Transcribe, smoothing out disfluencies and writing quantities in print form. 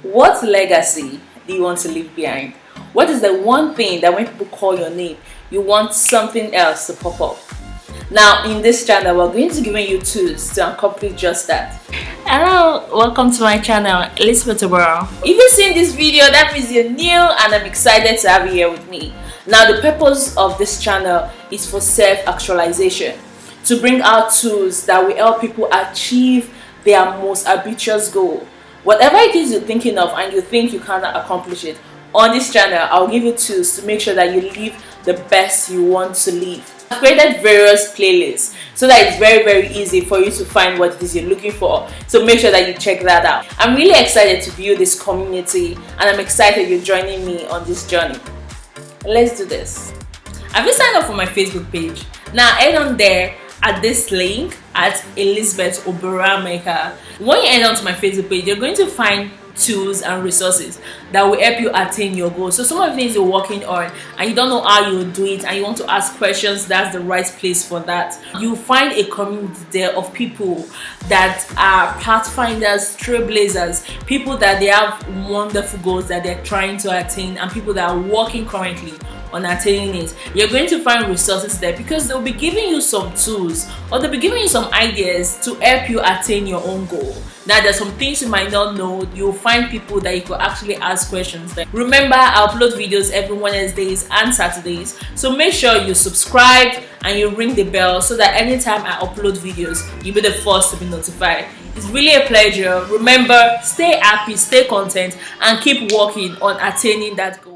What legacy do you want to leave behind? What is the one thing that when people call your name, you want something else to pop up? Now, in this channel, we're going to be giving you tools to accomplish just that. Hello, welcome to my channel, Elizabeth Oboro. If you've seen this video, that means you're new, and I'm excited to have you here with me. Now, the purpose of this channel is for self-actualization, to bring out tools that will help people achieve their most ambitious goal. Whatever it is you're thinking of and you think you cannot accomplish it, on this channel, I'll give you tools to make sure that you live the best you want to live. I've created various playlists so that it's very easy for you to find what it is you're looking for. So make sure that you check that out. I'm really excited to view this community, and I'm excited you're joining me on this journey. Let's do this. Have you signed up for my Facebook page? Now head on there at this link at Elizabeth Oboro Maker. When you head onto my Facebook page, you're going to find tools and resources that will help you attain your goals. So some of the things you're working on and you don't know how you'll do it and you want to ask questions, that's the right place for that. You'll find a community there of people that are pathfinders, trailblazers, people that they have wonderful goals that they're trying to attain, and people that are working currently on attaining it. You're going to find resources there because they'll be giving you some tools, or they'll be giving you some ideas to help you attain your own goal. Now, there's some things you might not know. You'll find people that you could actually ask questions there. Remember, I upload videos every Wednesdays and Saturdays, so make sure you subscribe and you ring the bell so that anytime I upload videos, you'll be the first to be notified. It's really a pleasure. Remember, stay happy, stay content, and keep working on attaining that goal.